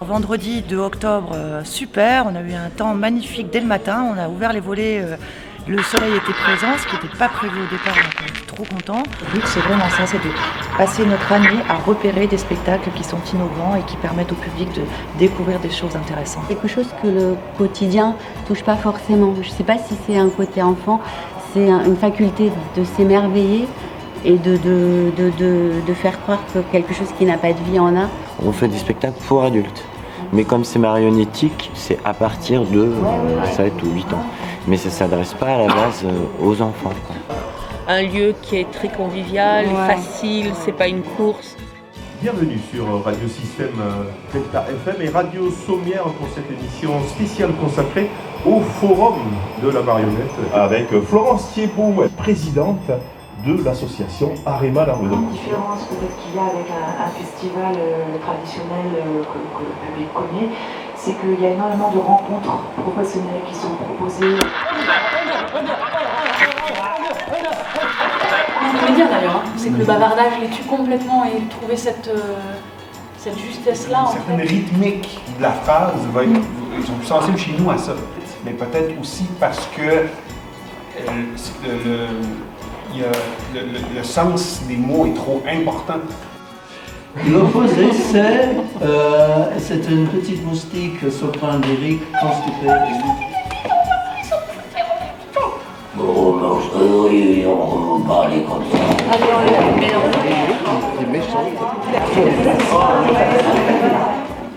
Vendredi 2 octobre, super, on a eu un temps magnifique dès le matin, on a ouvert les volets, le soleil était présent, ce qui n'était pas prévu au départ, donc on est trop content. Le but c'est vraiment ça, c'est de passer notre année à repérer des spectacles qui sont innovants et qui permettent au public de découvrir des choses intéressantes. Quelque chose que le quotidien touche pas forcément. Je ne sais pas si c'est un côté enfant, c'est une faculté de s'émerveiller et de faire croire que quelque chose qui n'a pas de vie en a. On fait des spectacles pour adultes, mais comme c'est marionnettique, c'est à partir de 7 ou 8 ans. Mais ça ne s'adresse pas à la base aux enfants. Un lieu qui est très convivial, facile, c'est pas une course. Bienvenue sur Radio Système Delta FM et Radio Sommière pour cette émission spéciale consacrée au Forum de la marionnette avec Florence Thiébaut, présidente de l'association Arema La La différence peut-être qu'il y a avec un festival traditionnel que le public connaît, c'est qu'il y a énormément de rencontres professionnelles qui sont proposées. Ce que je veux dire d'ailleurs, c'est que le bavardage les tue complètement et trouver cette justesse-là. Certaines rythmiques de la phrase, ils sont plus sensibles chez nous à ça. Mais peut-être aussi parce que le sens des mots est trop important. L'opposé, c'est une petite moustique soprano lyrique constipée. Bon, marcherie, on va parler comme ça.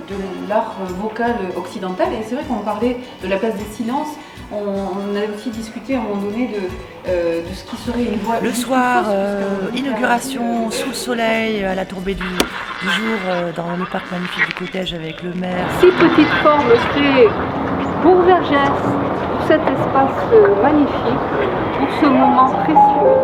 De l'art vocal occidental, et c'est vrai qu'on parlait de la place des silences. On a aussi discuté à un moment donné de ce qui serait une voix. Le soir, inauguration sous le soleil, à la tombée du jour, dans le parc magnifique du Cottage avec le maire. 6 petites formes créées pour Vergès, pour cet espace magnifique, pour ce moment précieux.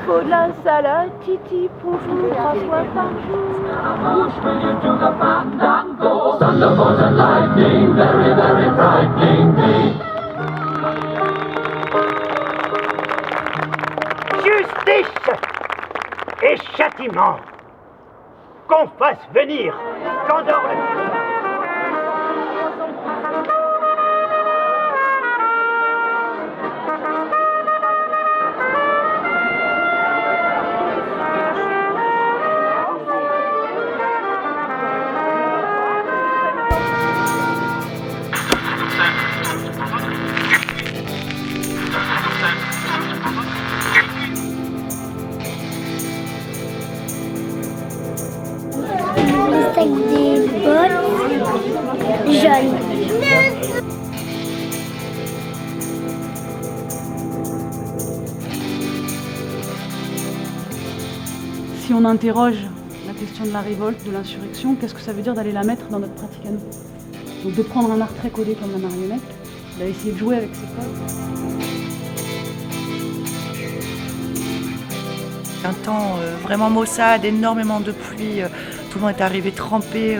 Faut de la salade, titi, bonjour, 3 fois par jour. Justice et châtiment, qu'on fasse venir Candor le Avec des bottes jaunes. Si on interroge la question de la révolte, de l'insurrection, qu'est-ce que ça veut dire d'aller la mettre dans notre pratique à nous? Donc de prendre un art très codé comme la marionnette, d'essayer de jouer avec ses codes. Un temps vraiment maussade, énormément de pluie, tout le monde est arrivé trempé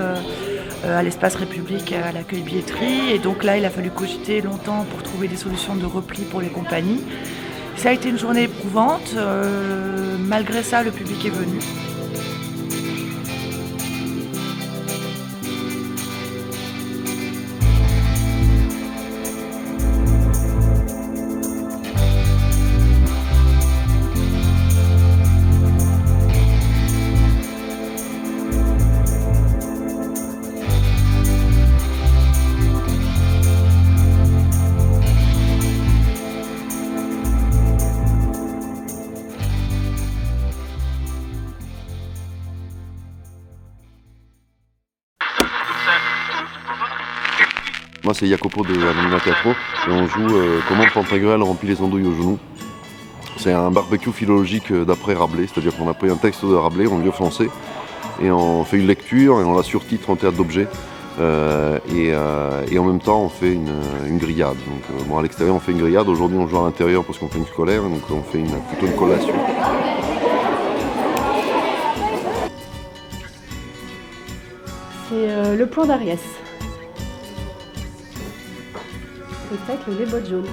à l'espace République, à l'accueil billetterie, et donc là il a fallu cogiter longtemps pour trouver des solutions de repli pour les compagnies. Ça a été une journée éprouvante, malgré ça le public est venu. Moi c'est Jacopo de Anima Teatro et on joue comment Pantagruel remplit les andouilles au genou. C'est un barbecue philologique d'après Rabelais, c'est-à-dire qu'on a pris un texte de Rabelais, on le lit au français et on fait une lecture et on la surtitre en théâtre d'objets et en même temps on fait une grillade. Donc, bon, à l'extérieur on fait une grillade, aujourd'hui on joue à l'intérieur parce qu'on fait une scolaire, donc on fait plutôt une collation. C'est le plan d'Ariès. spectacle Les Bottes Jaunes.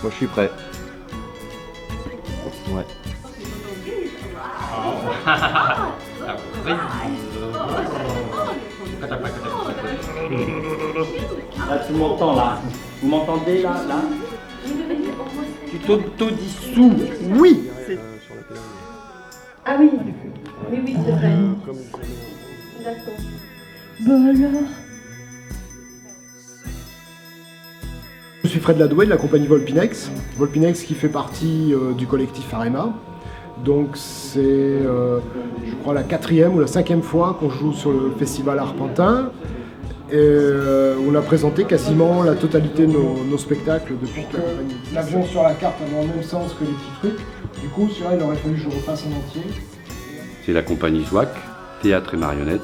Moi, je suis prêt. Ouais. Là, tu m'entends là. Vous m'entendez là? Tu t'auto-dissous. Oui. Ah oui, oui, c'est vrai. D'accord. Bon alors. Je suis Fred Ladoué de la compagnie Volpinex. Volpinex qui fait partie du collectif Arema. Donc c'est, je crois, la 4e ou la 5e fois qu'on joue sur le festival Arpentin. Et on a présenté quasiment la totalité de nos spectacles depuis que la compagnie. L'avion sur la carte va dans le même sens que les petits trucs. Du coup, celui-là, il aurait fallu que je refasse en entier. C'est la compagnie Zouak, théâtre et marionnettes,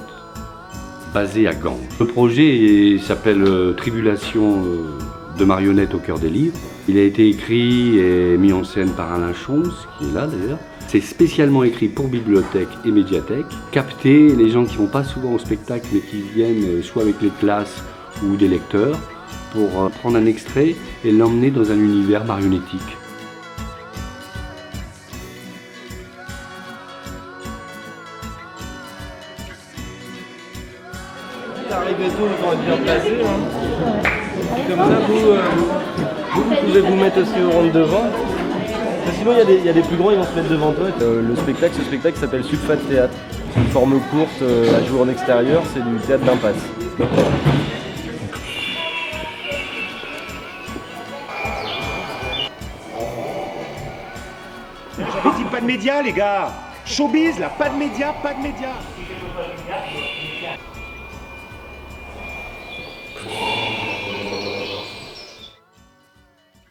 basée à Gand. Le projet s'appelle Tribulation de marionnettes au cœur des livres. Il a été écrit et mis en scène par Alain Chons, qui est là d'ailleurs. C'est spécialement écrit pour bibliothèque et médiathèque. Capter les gens qui ne vont pas souvent au spectacle mais qui viennent soit avec les classes ou des lecteurs pour prendre un extrait et l'emmener dans un univers marionnettique. Arrivez tôt, ils vont être bien placés. Comme ça, vous pouvez vous mettre aussi au rond de devant. Sinon, il y a des plus grands, ils vont se mettre devant toi. Ce spectacle s'appelle Sulfate Théâtre. C'est une forme courte à jouer en extérieur, c'est du théâtre d'impasse. J'avais dit pas de médias, les gars. Showbiz, là, pas de médias, pas de médias.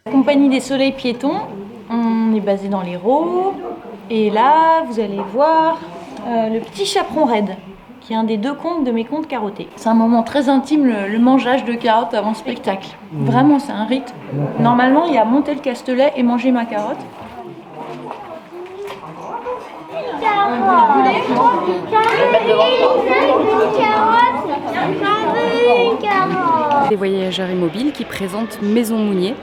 Compagnie des Soleils Piétons, on est basé dans l'Hérault et là vous allez voir le petit chaperon raide qui est un des 2 contes de mes contes carottés. C'est un moment très intime, le mangeage de carottes avant spectacle. Vraiment c'est un rite. Normalement il y a monter le castelet et manger ma carotte. Des voyageurs immobiles qui présentent Maison Mounier.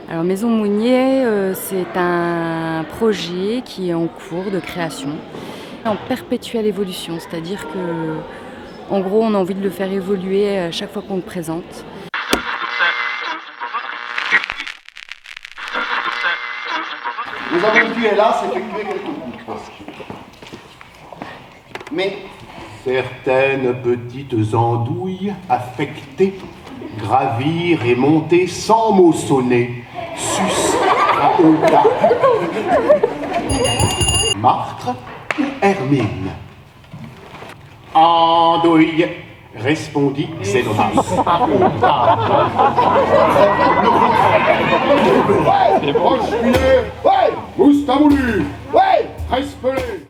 Alors Maison Mounier, c'est un projet qui est en cours de création, en perpétuelle évolution, c'est-à-dire que, en gros, on a envie de le faire évoluer à chaque fois qu'on le présente. Nous avons dû, hélas, effectuer quelques coupes. Mais certaines petites andouilles affectées gravir et monter sans mots sonnés, sus à Olga. Martre ou Hermine? Andouille, répondit Zénonas. Ouais, roche-filet, ouais, moustamoulu, ouais, tresse-pelé.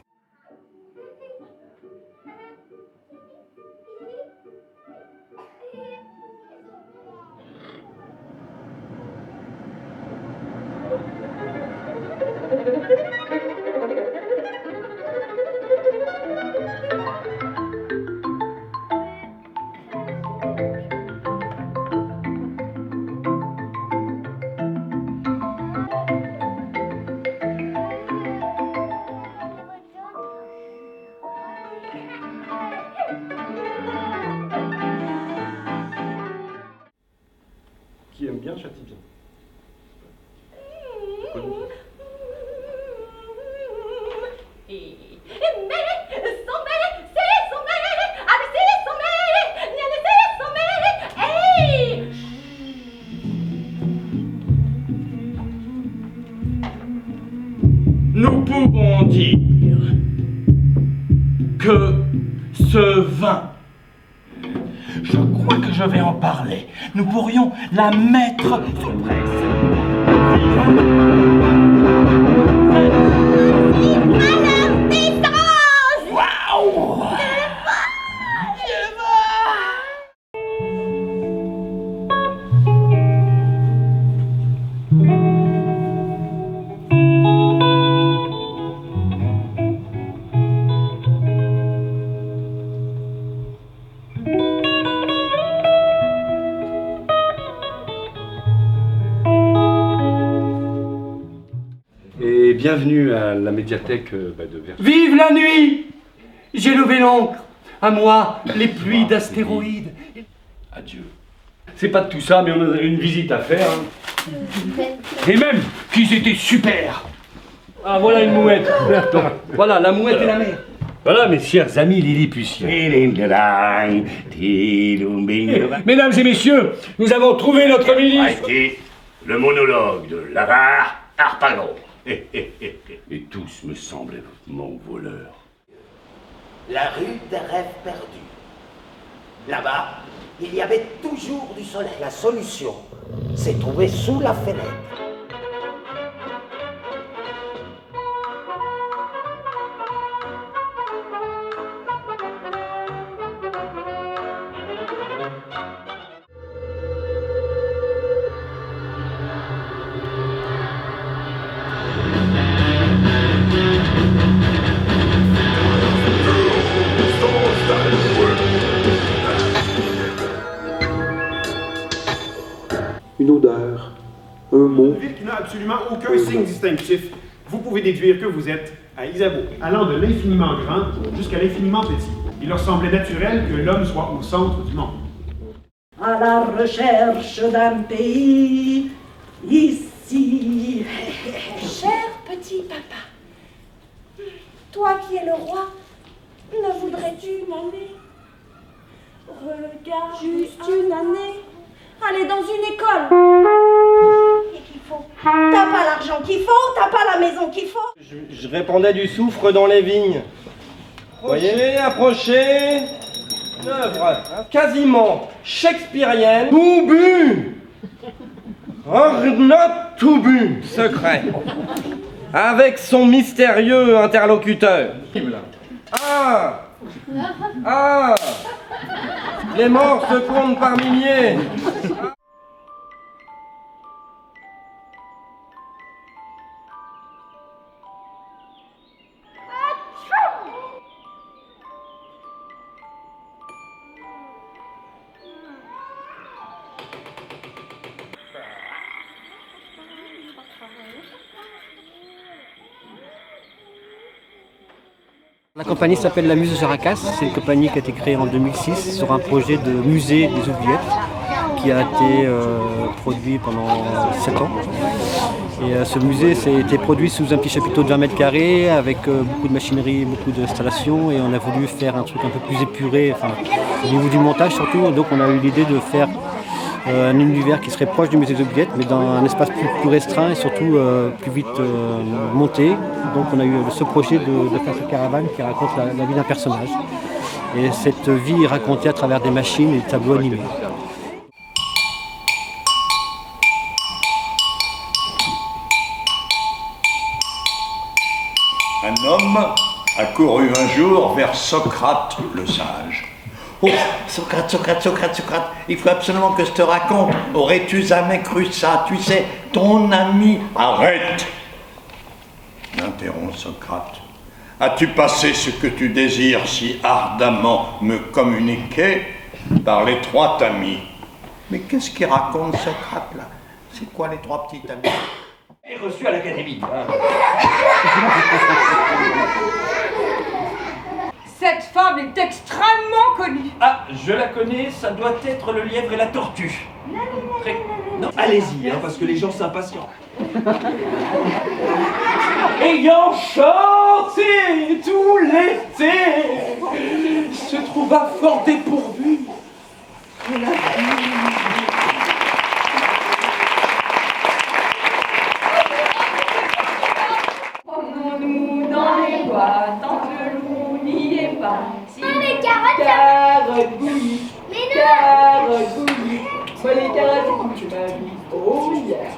Qui aime bien châtie bien. Nous pouvons dire que ce vin, je crois que je vais en parler. Nous pourrions la mettre sous presse. Waouh! Et bienvenue à la médiathèque de Versailles. Vive la nuit! J'ai levé l'ancre. À moi, les pluies d'astéroïdes. Adieu. C'est pas de tout ça, mais on a une visite à faire. Et même qu'ils étaient super. Ah, voilà une mouette. Donc, voilà, la mouette et la mer. Voilà, mes chers amis Lilliputiens. Mesdames et messieurs, nous avons trouvé notre ministre. Arrêtez le monologue de l'avare Harpagon. Et tous me semblent mon voleur. La rue des rêves perdus. Là-bas, il y avait toujours du soleil. La solution s'est trouvée sous la fenêtre. Une odeur, un mot. Une ville qui n'a absolument aucun signe distinctif. Vous pouvez déduire que vous êtes à Isabeau, allant de l'infiniment grand jusqu'à l'infiniment petit. Il leur semblait naturel que l'homme soit au centre du monde. À la recherche d'un pays, ici. Cher petit papa, toi qui es le roi, ne voudrais-tu une année? Regarde, juste une année. Aller dans une école. Et qu'il faut. T'as pas l'argent qu'il faut, t'as pas la maison qu'il faut. Je répandais du soufre dans les vignes. Voyez, approchez. Œuvre quasiment shakespearienne. Tout bu. Not tout bu. Secret. Avec son mystérieux interlocuteur. Ah. Ah. Les morts se comptent par milliers. La compagnie s'appelle la Muse de Saracas. C'est une compagnie qui a été créée en 2006 sur un projet de musée des oubliettes qui a été produit pendant 7 ans. Et ce musée a été produit sous un petit chapiteau de 20 mètres carrés avec beaucoup de machinerie, beaucoup d'installations, et on a voulu faire un truc un peu plus épuré, enfin, au niveau du montage surtout. Donc on a eu l'idée de faire un univers qui serait proche du musée des oubliettes, mais dans un espace plus restreint et surtout plus vite monté. Donc on a eu ce projet de faire cette caravane qui raconte la vie d'un personnage. Et cette vie est racontée à travers des machines et des tableaux animés. Un homme a couru un jour vers Socrate le sage. Oh, Socrate, Socrate, Socrate, Socrate, il faut absolument que je te raconte. Aurais-tu jamais cru ça? Tu sais, ton ami... Arrête! Interrompt Socrate. As-tu passé ce que tu désires si ardemment me communiquer par les trois tamis? Mais qu'est-ce qu'il raconte Socrate là? C'est quoi les trois petits tamis? Et reçu à l'académie. Cette fable est extrêmement connue. Ah, je la connais, ça doit être le lièvre et la tortue. Non, allez-y, hein, parce que les gens s'impatientent. Ayant chanté tout l'été, se trouva fort dépourvu. Promenons-nous dans les bois, tant que le loup n'y est pas. Si les carottes, bouillies, mais non. moi les carottes, tu m'as mis oh yeah.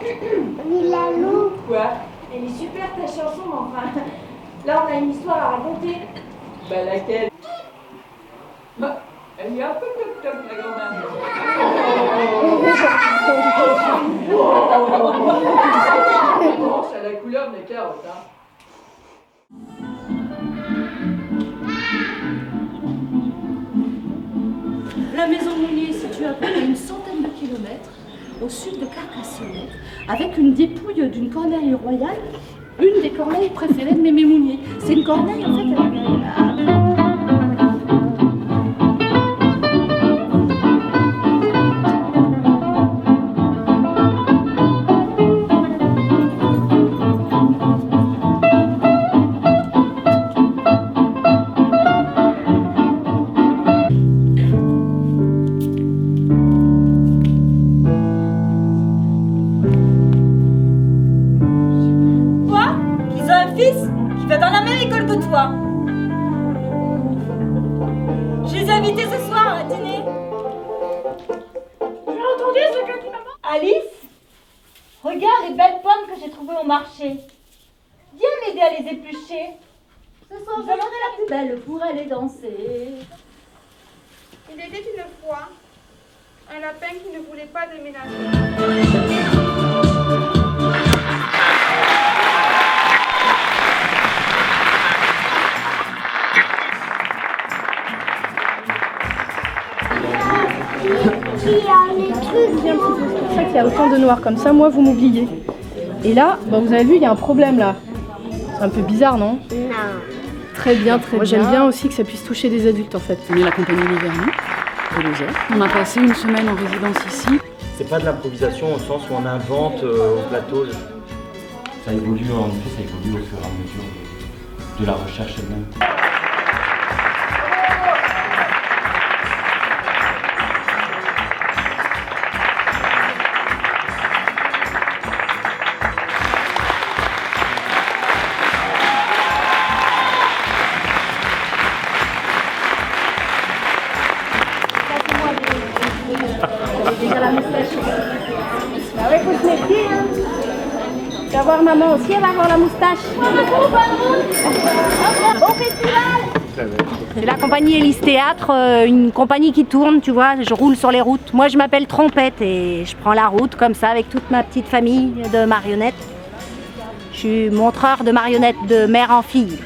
Milalou. Quoi? Elle est super ta chanson, mais enfin, là on a une histoire à raconter. Bah laquelle? Bah, elle est un peu top la grand-mère. Bon, c'est la couleur des carottes, hein. La maison Mounier est située à peu près une centaine de kilomètres au sud de Carcassonne, avec une dépouille d'une corneille royale, une corneille préférée de Mémé Mounier. C'est une corneille en fait. Qui va dans la même école que toi. Je les ai invités ce soir à dîner. J'ai entendu ce que dit maman. Alice, regarde les belles pommes que j'ai trouvées au marché. Viens m'aider à les éplucher. Ce soir, je serai la plus belle pour aller danser. Il était une fois un lapin qui ne voulait pas déménager. C'est pour ça qu'il y a autant de noirs comme ça, moi vous m'oubliez. Et là, bah, vous avez vu, il y a un problème là. C'est un peu bizarre, non? Non. Très bien, très bien. Moi j'aime bien aussi que ça puisse toucher des adultes en fait. On est la compagnie Liverny, de Lozère. On a passé une semaine en résidence ici. C'est pas de l'improvisation au sens où on invente au plateau. Ça évolue, en effet, ça évolue au fur et à mesure de la recherche elle-même. Déjà la moustache. Bah ouais, faut se méfier, hein. Tu vas voir maman aussi, elle va avoir la moustache. Bon festival. C'est la compagnie Élise Théâtre, une compagnie qui tourne, tu vois, je roule sur les routes. Moi je m'appelle Trompette et je prends la route comme ça avec toute ma petite famille de marionnettes. Je suis montreur de marionnettes de mère en fille.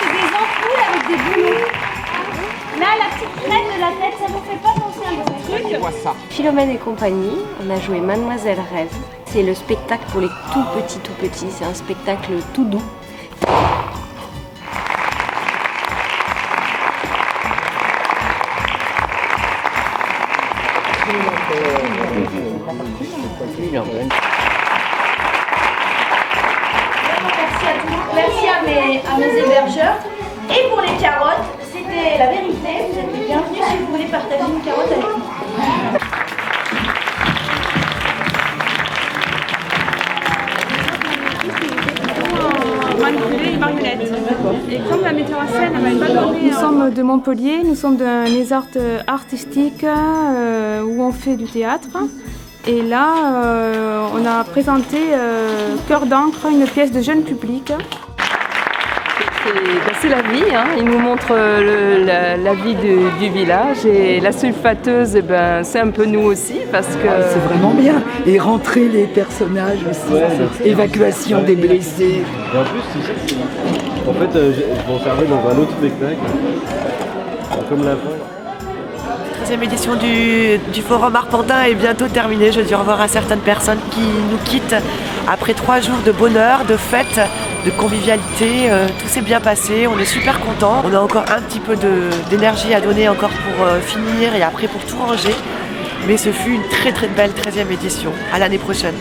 C'est des ampoules avec des boulons. Là, la petite crête de la tête, ça vous fait pas penser à un bon truc? Philomène et compagnie, on a joué Mademoiselle Rêve. C'est le spectacle pour les tout petits. C'est un spectacle tout doux. Merci à mes hébergeurs. Et pour les carottes, c'était la vérité. Vous êtes les bienvenus si vous voulez partager une carotte avec nous. Manipuler les marionnettes. Et comme la metteur en scène m'avait pas donné... Nous sommes de Montpellier, nous sommes d'un lézard artistique où on fait du théâtre. Et là, on a présenté Cœur d'encre, une pièce de jeune public. C'est la vie, hein. Il nous montre la vie du village et la sulfateuse, c'est un peu nous aussi parce que... C'est vraiment bien. Et rentrer les personnages aussi, ouais, évacuation des blessés. Et en plus, tu sais, en fait, je m'en servais dans un autre spectacle, comme la fin. La 13e édition du Forum Arpentin est bientôt terminée. Je dis au revoir à certaines personnes qui nous quittent après 3 jours de bonheur, de fête, de convivialité. Tout s'est bien passé, on est super contents. On a encore un petit peu d'énergie à donner encore pour finir et après pour tout ranger. Mais ce fut une très belle 13e édition. À l'année prochaine.